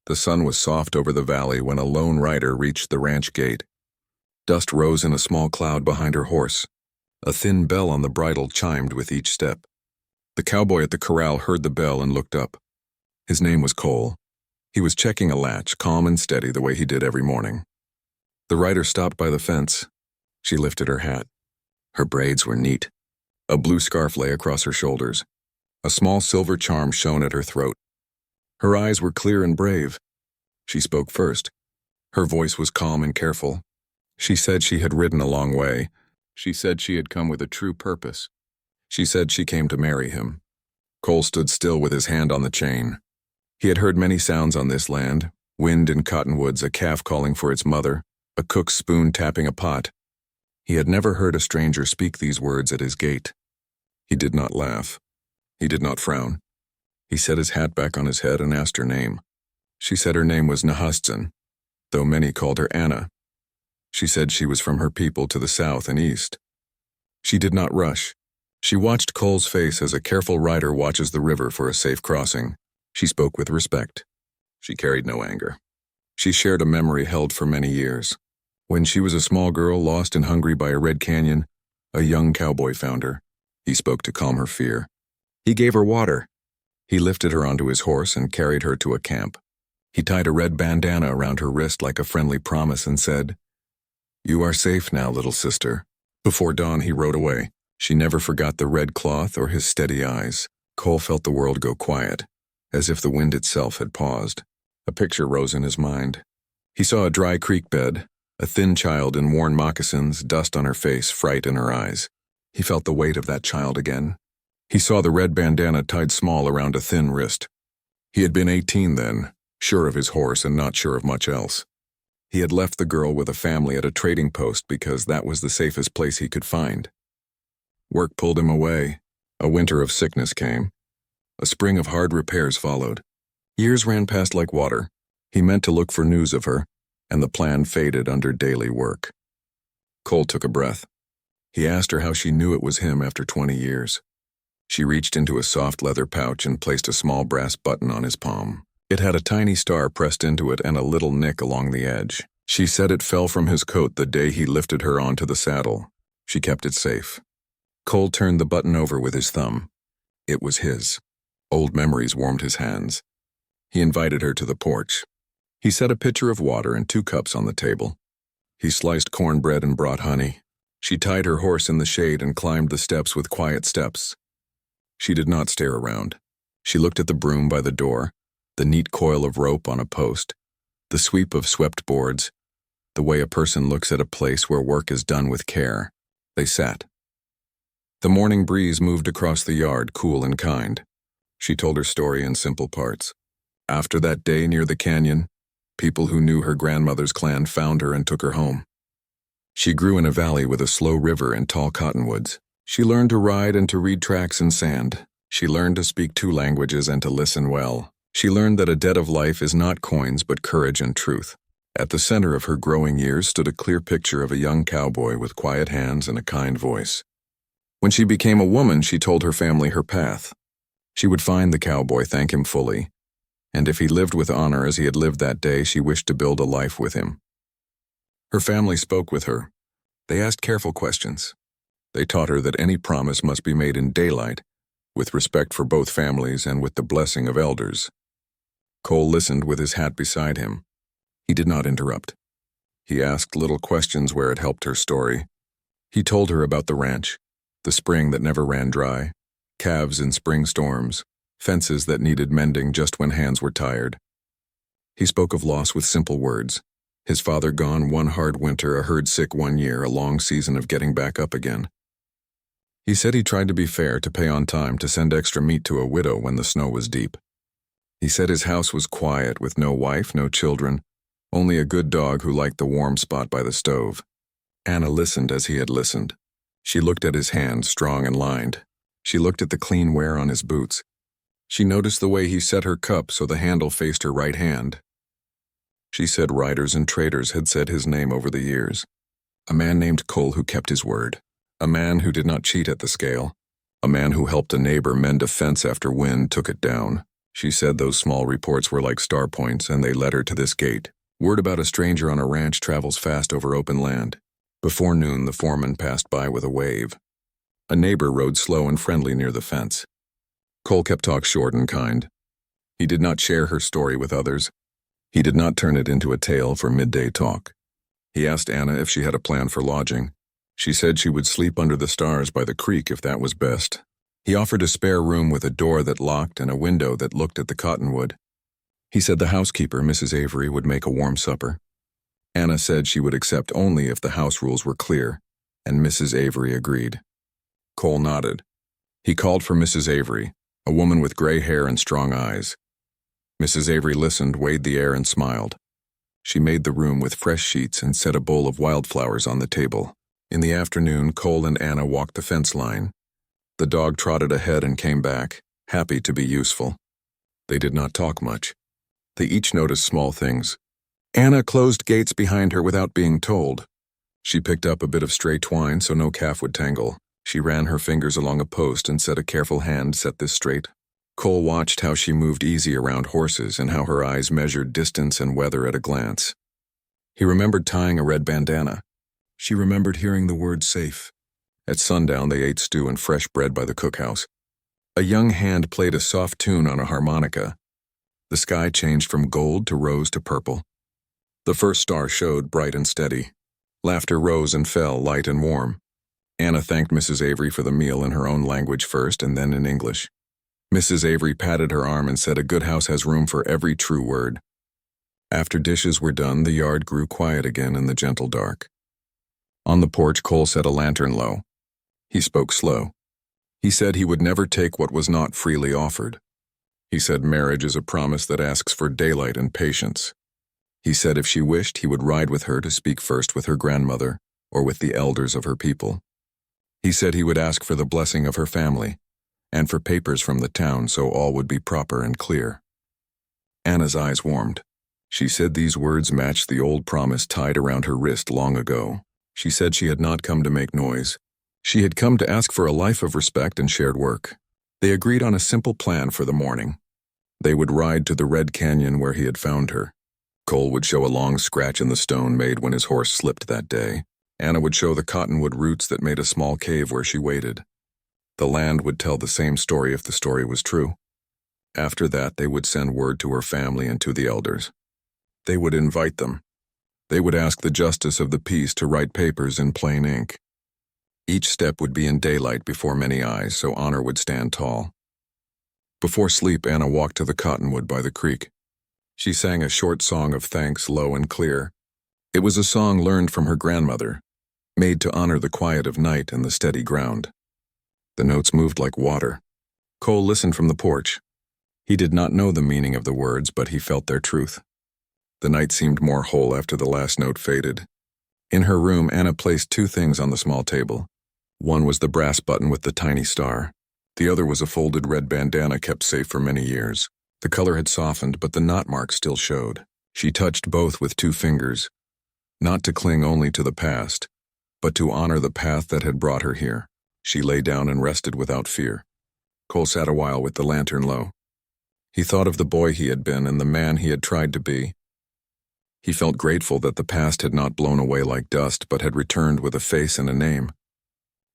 The sun was soft over the valley when a lone rider reached the ranch gate. Dust rose in a small cloud behind her horse. A thin bell on the bridle chimed with each step. The cowboy at the corral heard the bell and looked up. His name was Cole. He was checking a latch, calm and steady the way he did every morning. The rider stopped by the fence. She lifted her hat. Her braids were neat. A blue scarf lay across her shoulders. A small silver charm shone at her throat. Her eyes were clear and brave. She spoke first. Her voice was calm and careful. She said she had ridden a long way. She said she had come with a true purpose. She said she came to marry him. Cole stood still with his hand on the chain. He had heard many sounds on this land: wind in cottonwoods, a calf calling for its mother, a cook's spoon tapping a pot. He had never heard a stranger speak these words at his gate. He did not laugh. He did not frown. He set his hat back on his head and asked her name. She said her name was Nahastzin, though many called her Anna. She said she was from her people to the south and east. She did not rush. She watched Cole's face as a careful rider watches the river for a safe crossing. She spoke with respect. She carried no anger. She shared a memory held for many years. When she was a small girl lost and hungry by a red canyon, a young cowboy found her. He spoke to calm her fear. He gave her water. He lifted her onto his horse and carried her to a camp. He tied a red bandana around her wrist like a friendly promise and said, "You are safe now, little sister." Before dawn, he rode away. She never forgot the red cloth or his steady eyes. Cole felt the world go quiet, as if the wind itself had paused. A picture rose in his mind. He saw a dry creek bed, a thin child in worn moccasins, dust on her face, fright in her eyes. He felt the weight of that child again. He saw the red bandana tied small around a thin wrist. He had been 18 then, sure of his horse and not sure of much else. He had left the girl with a family at a trading post because that was the safest place he could find. Work pulled him away. A winter of sickness came. A spring of hard repairs followed. Years ran past like water. He meant to look for news of her, and the plan faded under daily work. Cole took a breath. He asked her how she knew it was him after 20 years. She reached into a soft leather pouch and placed a small brass button on his palm. It had a tiny star pressed into it and a little nick along the edge. She said it fell from his coat the day he lifted her onto the saddle. She kept it safe. Cole turned the button over with his thumb. It was his. Old memories warmed his hands. He invited her to the porch. He set a pitcher of water and 2 cups on the table. He sliced cornbread and brought honey. She tied her horse in the shade and climbed the steps with quiet steps. She did not stare around. She looked at the broom by the door, the neat coil of rope on a post, the sweep of swept boards, the way a person looks at a place where work is done with care. They sat. The morning breeze moved across the yard, cool and kind. She told her story in simple parts. After that day near the canyon, people who knew her grandmother's clan found her and took her home. She grew in a valley with a slow river and tall cottonwoods. She learned to ride and to read tracks in sand. She learned to speak 2 languages and to listen well. She learned that a debt of life is not coins but courage and truth. At the center of her growing years stood a clear picture of a young cowboy with quiet hands and a kind voice. When she became a woman, she told her family her path. She would find the cowboy, thank him fully, and if he lived with honor as he had lived that day, she wished to build a life with him. Her family spoke with her. They asked careful questions. They taught her that any promise must be made in daylight, with respect for both families and with the blessing of elders. Cole listened with his hat beside him. He did not interrupt. He asked little questions where it helped her story. He told her about the ranch, the spring that never ran dry, calves in spring storms, fences that needed mending just when hands were tired. He spoke of loss with simple words. His father gone one hard winter, a herd sick one year, a long season of getting back up again. He said he tried to be fair, to pay on time, to send extra meat to a widow when the snow was deep. He said his house was quiet, with no wife, no children, only a good dog who liked the warm spot by the stove. Anna listened as he had listened. She looked at his hands, strong and lined. She looked at the clean wear on his boots. She noticed the way he set her cup so the handle faced her right hand. She said riders and traders had said his name over the years. A man named Cole who kept his word. A man who did not cheat at the scale. A man who helped a neighbor mend a fence after wind took it down. She said those small reports were like star points, and they led her to this gate. Word about a stranger on a ranch travels fast over open land. Before noon, the foreman passed by with a wave. A neighbor rode slow and friendly near the fence. Cole kept talk short and kind. He did not share her story with others. He did not turn it into a tale for midday talk. He asked Anna if she had a plan for lodging. She said she would sleep under the stars by the creek if that was best. He offered a spare room with a door that locked and a window that looked at the cottonwood. He said the housekeeper, Mrs. Avery, would make a warm supper. Anna said she would accept only if the house rules were clear, and Mrs. Avery agreed. Cole nodded. He called for Mrs. Avery, a woman with gray hair and strong eyes. Mrs. Avery listened, weighed the air, and smiled. She made the room with fresh sheets and set a bowl of wildflowers on the table. In the afternoon, Cole and Anna walked the fence line. The dog trotted ahead and came back, happy to be useful. They did not talk much. They each noticed small things. Anna closed gates behind her without being told. She picked up a bit of stray twine so no calf would tangle. She ran her fingers along a post and said a careful hand set this straight. Cole watched how she moved easy around horses and how her eyes measured distance and weather at a glance. He remembered tying a red bandana. She remembered hearing the word safe. At sundown, they ate stew and fresh bread by the cookhouse. A young hand played a soft tune on a harmonica. The sky changed from gold to rose to purple. The first star showed bright and steady. Laughter rose and fell, light and warm. Anna thanked Mrs. Avery for the meal in her own language first and then in English. Mrs. Avery patted her arm and said a good house has room for every true word. After dishes were done, the yard grew quiet again in the gentle dark. On the porch, Cole set a lantern low. He spoke slow. He said he would never take what was not freely offered. He said marriage is a promise that asks for daylight and patience. He said if she wished, he would ride with her to speak first with her grandmother or with the elders of her people. He said he would ask for the blessing of her family and for papers from the town so all would be proper and clear. Anna's eyes warmed. She said these words matched the old promise tied around her wrist long ago. She said she had not come to make noise. She had come to ask for a life of respect and shared work. They agreed on a simple plan for the morning. They would ride to the red canyon where he had found her. Cole would show a long scratch in the stone made when his horse slipped that day. Anna would show the cottonwood roots that made a small cave where she waited. The land would tell the same story if the story was true. After that, they would send word to her family and to the elders. They would invite them. They would ask the justice of the peace to write papers in plain ink. Each step would be in daylight before many eyes, so honor would stand tall. Before sleep, Anna walked to the cottonwood by the creek. She sang a short song of thanks, low and clear. It was a song learned from her grandmother, made to honor the quiet of night and the steady ground. The notes moved like water. Cole listened from the porch. He did not know the meaning of the words, but he felt their truth. The night seemed more whole after the last note faded. In her room, Anna placed two things on the small table. One was the brass button with the tiny star. The other was a folded red bandana kept safe for many years. The color had softened, but the knot mark still showed. She touched both with 2 fingers, not to cling only to the past, but to honor the path that had brought her here. She lay down and rested without fear. Cole sat a while with the lantern low. He thought of the boy he had been and the man he had tried to be. He felt grateful that the past had not blown away like dust, but had returned with a face and a name.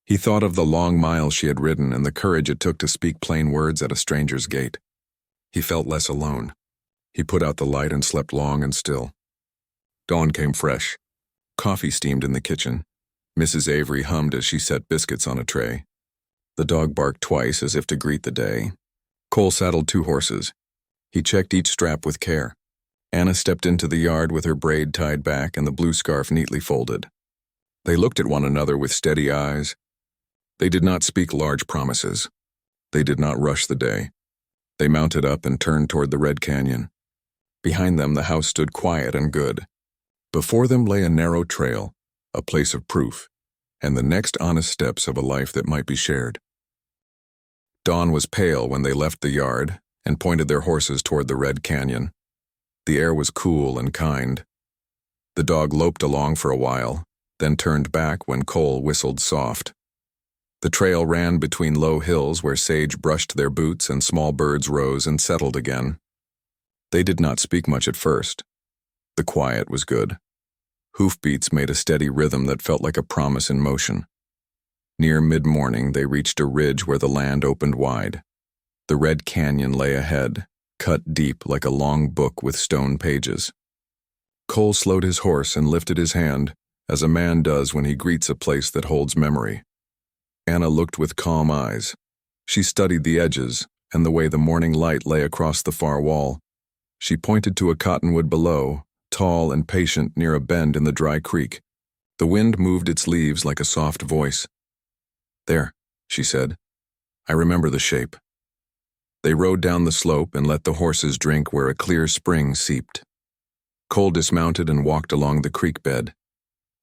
He thought of the long miles she had ridden and the courage it took to speak plain words at a stranger's gate. He felt less alone. He put out the light and slept long and still. Dawn came fresh. Coffee steamed in the kitchen. Mrs. Avery hummed as she set biscuits on a tray. The dog barked twice as if to greet the day. Cole saddled 2 horses. He checked each strap with care. Anna stepped into the yard with her braid tied back and the blue scarf neatly folded. They looked at one another with steady eyes. They did not speak large promises. They did not rush the day. They mounted up and turned toward the red canyon. Behind them, the house stood quiet and good. Before them lay a narrow trail, a place of proof, and the next honest steps of a life that might be shared. Dawn was pale when they left the yard and pointed their horses toward the red canyon. The air was cool and kind. The dog loped along for a while, then turned back when Cole whistled soft. The trail ran between low hills where sage brushed their boots and small birds rose and settled again. They did not speak much at first. The quiet was good. Hoofbeats made a steady rhythm that felt like a promise in motion. Near mid-morning, they reached a ridge where the land opened wide. The red canyon lay ahead, cut deep like a long book with stone pages. Cole slowed his horse and lifted his hand, as a man does when he greets a place that holds memory. Anna looked with calm eyes. She studied the edges and the way the morning light lay across the far wall. She pointed to a cottonwood below, tall and patient near a bend in the dry creek. The wind moved its leaves like a soft voice. "There," she said. "I remember the shape." They rode down the slope and let the horses drink where a clear spring seeped. Cole dismounted and walked along the creek bed.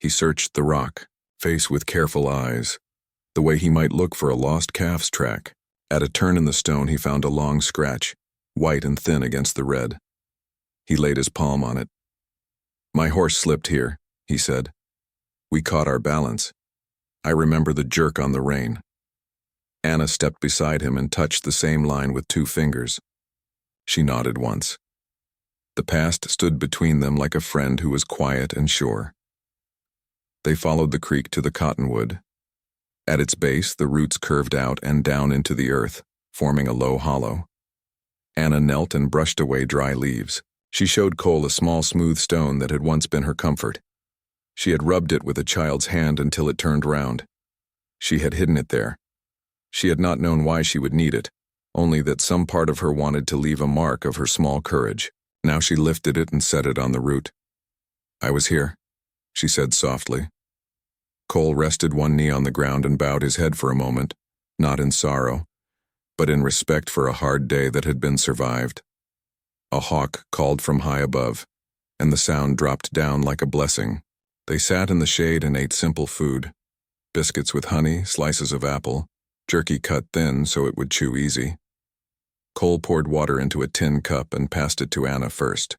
He searched the rock, face with careful eyes, the way he might look for a lost calf's track. At a turn in the stone he found a long scratch, white and thin against the red. He laid his palm on it. "My horse slipped here," he said. "We caught our balance. I remember the jerk on the rein." Anna stepped beside him and touched the same line with 2 fingers. She nodded once. The past stood between them like a friend who was quiet and sure. They followed the creek to the cottonwood. At its base, the roots curved out and down into the earth, forming a low hollow. Anna knelt and brushed away dry leaves. She showed Cole a small smooth stone that had once been her comfort. She had rubbed it with a child's hand until it turned round. She had hidden it there. She had not known why she would need it, only that some part of her wanted to leave a mark of her small courage. Now she lifted it and set it on the root. "I was here," she said softly. Cole rested one knee on the ground and bowed his head for a moment, not in sorrow, but in respect for a hard day that had been survived. A hawk called from high above, and the sound dropped down like a blessing. They sat in the shade and ate simple food, biscuits with honey, slices of apple, jerky cut thin so it would chew easy. Cole poured water into a tin cup and passed it to Anna first.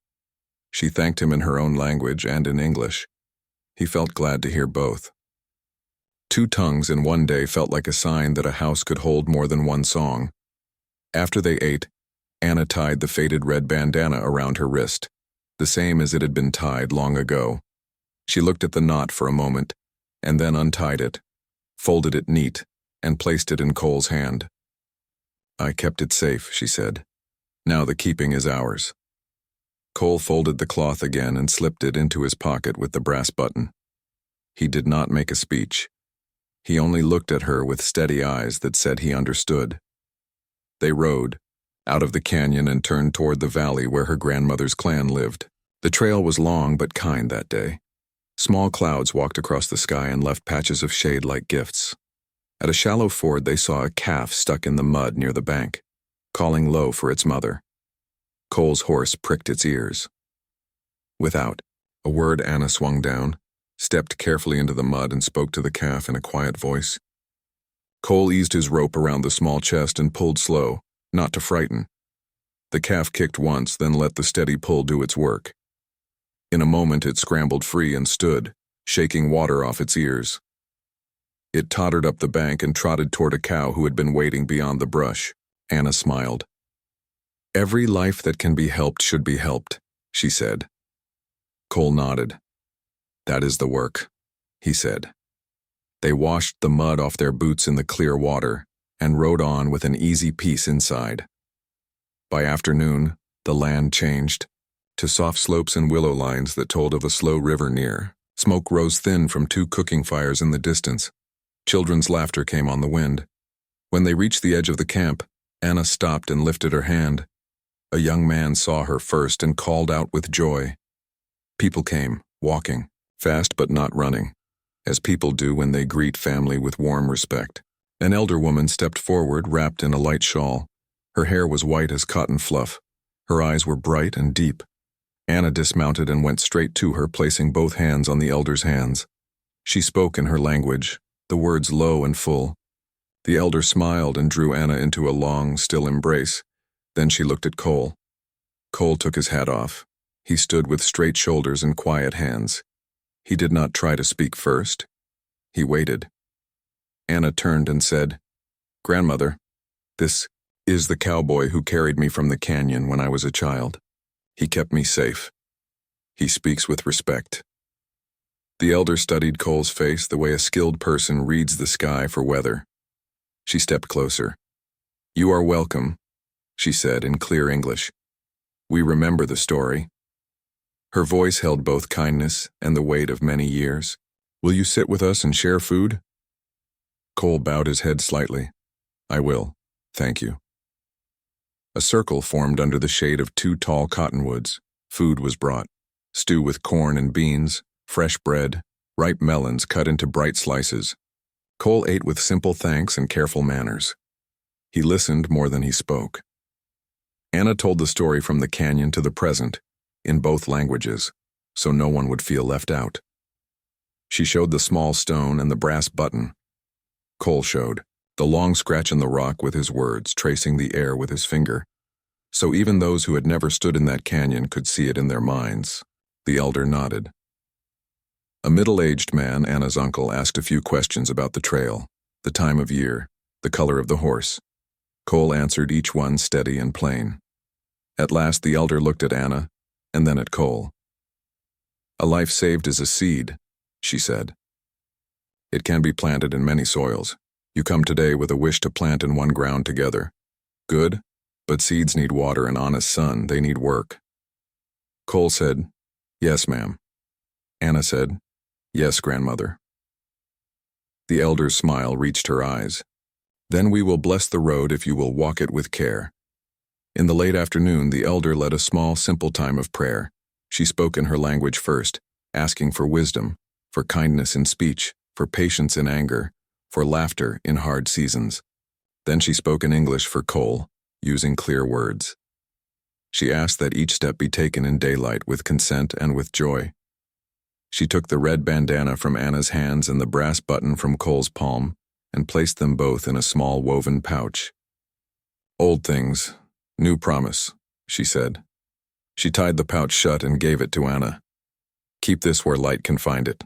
She thanked him in her own language and in English. He felt glad to hear both. 2 tongues in one day felt like a sign that a house could hold more than one song. After they ate, Anna tied the faded red bandana around her wrist, the same as it had been tied long ago. She looked at the knot for a moment, and then untied it, folded it neat, and placed it in Cole's hand. "I kept it safe," she said. "Now the keeping is ours." Cole folded the cloth again and slipped it into his pocket with the brass button. He did not make a speech. He only looked at her with steady eyes that said he understood. They rode out of the canyon and turned toward the valley where her grandmother's clan lived. The trail was long but kind that day. Small clouds walked across the sky and left patches of shade like gifts. At a shallow ford they saw a calf stuck in the mud near the bank, calling low for its mother. Cole's horse pricked its ears. Without a word, Anna swung down, stepped carefully into the mud and spoke to the calf in a quiet voice. Cole eased his rope around the small chest and pulled slow, not to frighten. The calf kicked once, then let the steady pull do its work. In a moment it scrambled free and stood, shaking water off its ears. It tottered up the bank and trotted toward a cow who had been waiting beyond the brush. Anna smiled. "Every life that can be helped should be helped," she said. Cole nodded. "That is the work," he said. They washed the mud off their boots in the clear water and rode on with an easy peace inside. By afternoon, the land changed to soft slopes and willow lines that told of a slow river near. Smoke rose thin from 2 cooking fires in the distance. Children's laughter came on the wind. When they reached the edge of the camp, Anna stopped and lifted her hand. A young man saw her first and called out with joy. People came, walking, fast but not running, as people do when they greet family with warm respect. An elder woman stepped forward, wrapped in a light shawl. Her hair was white as cotton fluff. Her eyes were bright and deep. Anna dismounted and went straight to her, placing both hands on the elder's hands. She spoke in her language, the words low and full. The elder smiled and drew Anna into a long, still embrace. Then she looked at Cole. Cole took his hat off. He stood with straight shoulders and quiet hands. He did not try to speak first. He waited. Anna turned and said, "Grandmother, this is the cowboy who carried me from the canyon when I was a child. He kept me safe. He speaks with respect." The elder studied Cole's face the way a skilled person reads the sky for weather. She stepped closer. "You are welcome," she said in clear English. "We remember the story." Her voice held both kindness and the weight of many years. "Will you sit with us and share food?" Cole bowed his head slightly. "I will, thank you." A circle formed under the shade of 2 tall cottonwoods. Food was brought. Stew with corn and beans, fresh bread, ripe melons cut into bright slices. Cole ate with simple thanks and careful manners. He listened more than he spoke. Anna told the story from the canyon to the present, in both languages, so no one would feel left out. She showed the small stone and the brass button. Cole showed the long scratch in the rock with his words, tracing the air with his finger. So even those who had never stood in that canyon could see it in their minds. The elder nodded. A middle-aged man, Anna's uncle, asked a few questions about the trail, the time of year, the color of the horse. Cole answered each one steady and plain. At last the elder looked at Anna, and then at Cole. "A life saved is a seed," she said. "It can be planted in many soils. You come today with a wish to plant in one ground together. Good, but seeds need water and honest sun. They need work." Cole said, "Yes, ma'am." Anna said, "Yes, grandmother." The elder's smile reached her eyes. "Then we will bless the road if you will walk it with care." In the late afternoon, the elder led a small, simple time of prayer. She spoke in her language first, asking for wisdom, for kindness in speech, for patience in anger, for laughter in hard seasons. Then she spoke in English for Cole, using clear words. She asked that each step be taken in daylight with consent and with joy. She took the red bandana from Anna's hands and the brass button from Cole's palm and placed them both in a small woven pouch. "Old things, new promise," she said. She tied the pouch shut and gave it to Anna. "Keep this where light can find it."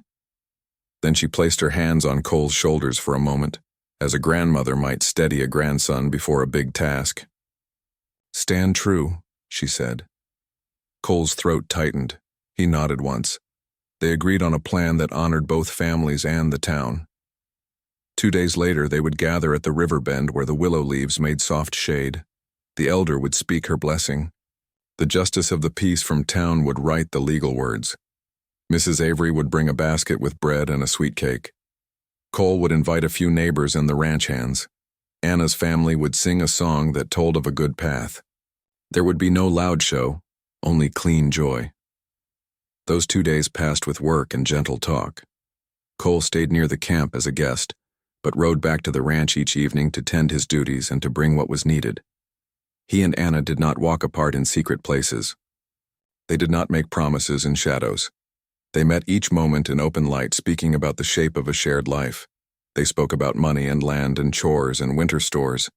Then she placed her hands on Cole's shoulders for a moment, as a grandmother might steady a grandson before a big task. "Stand true," she said. Cole's throat tightened. He nodded once. They agreed on a plan that honored both families and the town. 2 days later, they would gather at the river bend where the willow leaves made soft shade. The elder would speak her blessing. The justice of the peace from town would write the legal words. Mrs. Avery would bring a basket with bread and a sweet cake. Cole would invite a few neighbors and the ranch hands. Anna's family would sing a song that told of a good path. There would be no loud show, only clean joy. Those 2 days passed with work and gentle talk. Cole stayed near the camp as a guest, but rode back to the ranch each evening to tend his duties and to bring what was needed. He and Anna did not walk apart in secret places. They did not make promises in shadows. They met each moment in open light, speaking about the shape of a shared life. They spoke about money and land and chores and winter stores.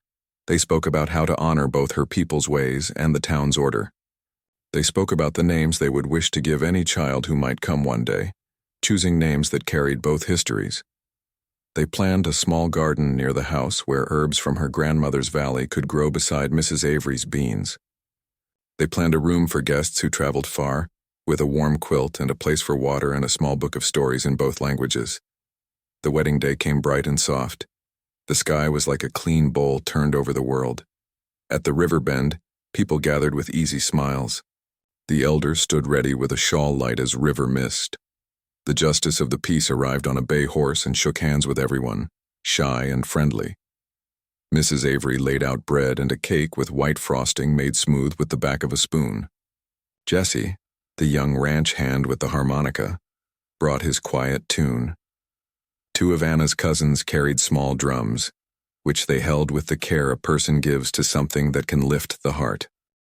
They spoke about how to honor both her people's ways and the town's order. They spoke about the names they would wish to give any child who might come one day, choosing names that carried both histories. They planned a small garden near the house where herbs from her grandmother's valley could grow beside Mrs. Avery's beans. They planned a room for guests who traveled far, with a warm quilt and a place for water and a small book of stories in both languages. The wedding day came bright and soft. The sky was like a clean bowl turned over the world. At the river bend, people gathered with easy smiles. The elder stood ready with a shawl light as river mist. The justice of the peace arrived on a bay horse and shook hands with everyone, shy and friendly. Mrs. Avery laid out bread and a cake with white frosting made smooth with the back of a spoon. Jesse, the young ranch hand with the harmonica, brought his quiet tune. 2 of Anna's cousins carried small drums, which they held with the care a person gives to something that can lift the heart.